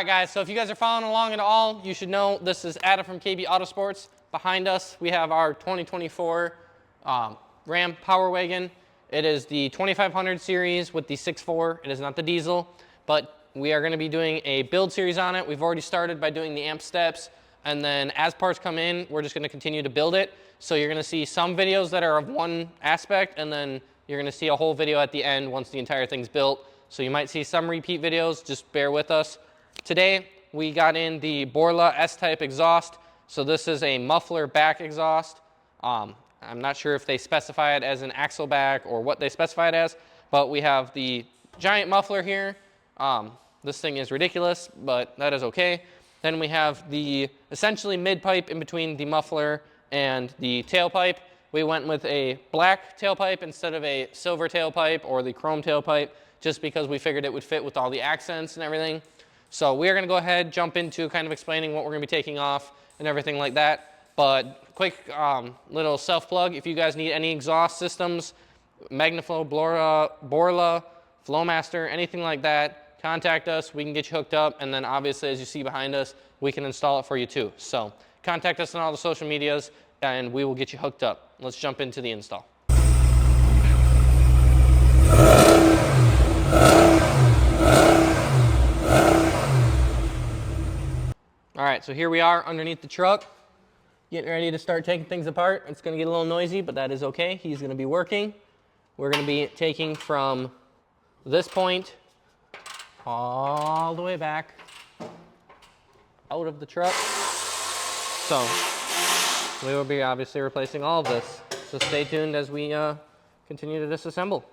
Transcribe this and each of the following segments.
right, guys, so if you guys are following along at all, you should know this is Adam from KB Autosports. Behind us, we have our 2024 Ram Power Wagon. It is the 2500 series with the 6.4. It is not the diesel, but we are going to be doing a build series on it. We've already started by doing the amp steps, and then as parts come in, we're just going to continue to build it. So you're going to see some videos that are of one aspect, and then you're going to see a whole video at the end once the entire thing's built. So you might see some repeat videos, just bear with us. Today, we got in the Borla S-type exhaust. So this is a muffler back exhaust. I'm not sure if they specify it as an axle back or what they specify it as, but we have the giant muffler here. This thing is ridiculous, but that is okay. Then we have the essentially mid-pipe in between the muffler and the tailpipe. We went with a black tailpipe instead of a silver tailpipe or the chrome tailpipe, just because we figured it would fit with all the accents and everything. So we are going to go ahead, jump into kind of explaining what we're going to be taking off and everything like that. But quick little self-plug, if you guys need any exhaust systems, Magnaflow, Borla, Flowmaster, anything like that, contact us. We can get you hooked up. And then obviously, as you see behind us, we can install it for you too. So contact us on all the social medias and we will get you hooked up. Let's jump into the install. All right, so here we are underneath the truck, getting ready to start taking things apart. It's going to get a little noisy, but that is okay. He's going to be working. We're going to be taking from this point all the way back out of the truck. So we will be obviously replacing all of this. So stay tuned as we continue to disassemble.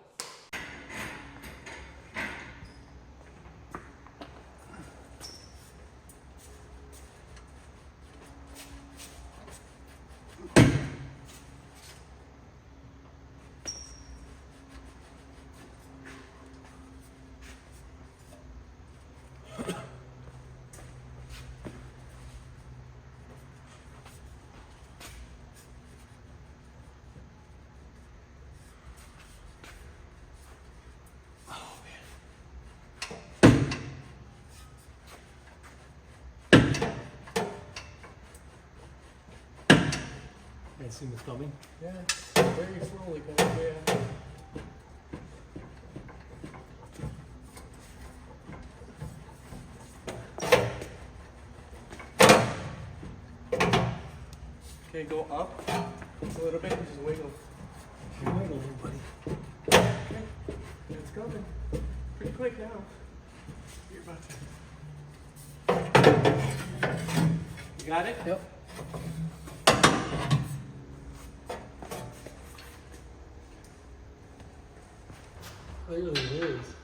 I see this coming. Yeah, very slowly coming. Yeah. Okay, go up a little bit. Just wiggle. Wiggle, buddy. Okay, it's coming. Pretty quick now. You're about to. You got it? Yep. Clearly it is.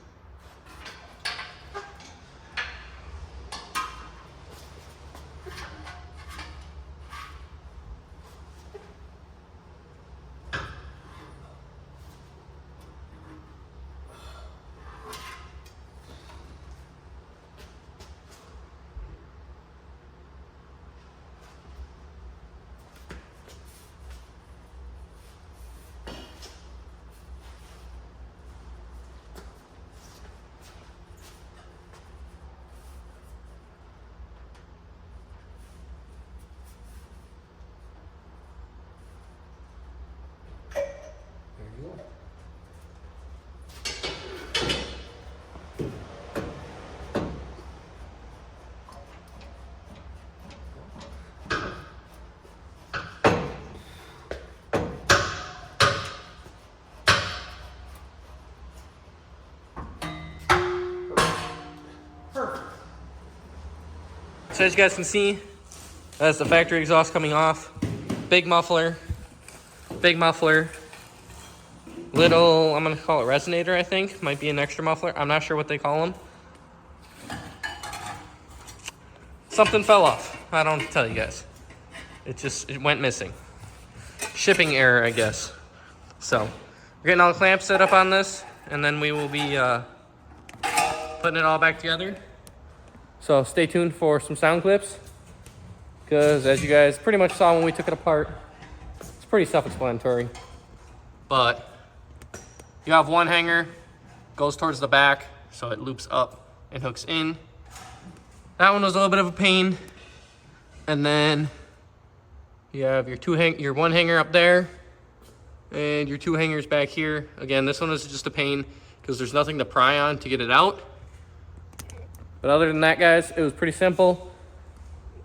So as you guys can see, that's the factory exhaust coming off. Big muffler, little, I'm gonna call it resonator, I think. Might be an extra muffler. I'm not sure what they call them. Something fell off. I don't tell you guys. It went missing. Shipping error, I guess. So we're getting all the clamps set up on this, and then we will be putting it all back together. So stay tuned for some sound clips, because as you guys pretty much saw when we took it apart, it's pretty self-explanatory. But you have one hanger, goes towards the back, so it loops up and hooks in. That one was a little bit of a pain. And then you have your one hanger up there and your 2 hangers back here. Again, this one is just a pain because there's nothing to pry on to get it out. But other than that, guys, it was pretty simple.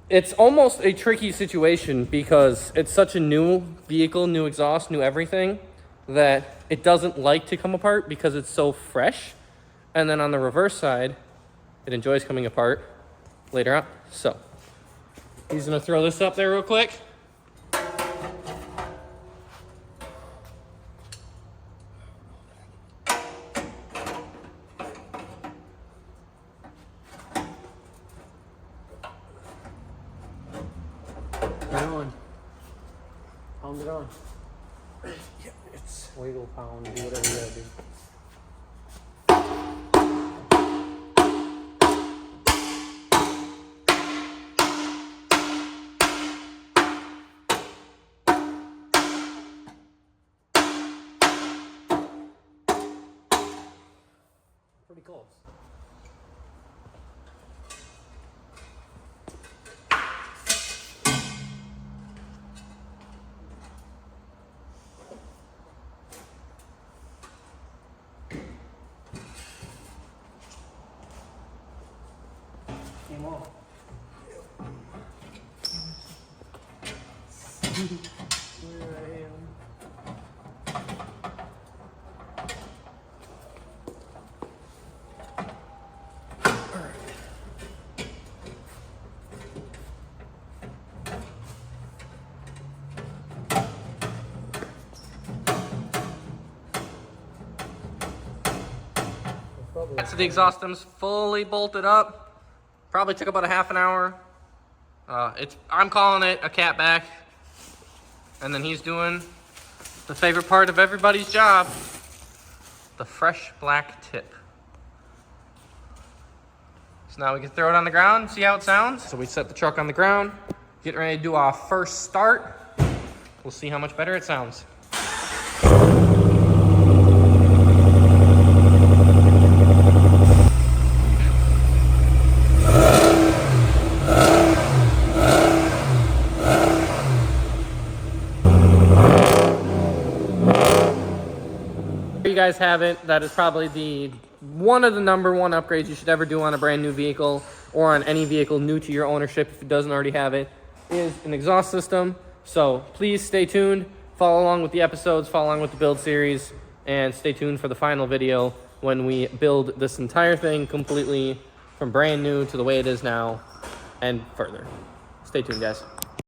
It's almost a tricky situation because it's such a new vehicle, new exhaust, new everything, that it doesn't like to come apart because it's so fresh. And then on the reverse side, it enjoys coming apart later on. So he's gonna throw this up there real quick. Turn it on. Pound it on. Yeah, it's Wiggle, pound, do whatever you gotta do. Pretty close. came off. Here I am. So the exhaust stem's fully bolted up. Probably took about a half an hour. I'm calling it a cat back. And then he's doing the favorite part of everybody's job, the fresh black tip. So now we can throw it on the ground, see how it sounds. So we set the truck on the ground, getting ready to do our first start. We'll see how much better it sounds. You guys have it. That is probably one of the number one upgrades you should ever do on a brand new vehicle or on any vehicle new to your ownership if it doesn't already have it, is an exhaust system. So please stay tuned, follow along with the episodes, follow along with the build series, and stay tuned for the final video when we build this entire thing completely from brand new to the way it is now and further. Stay tuned, guys.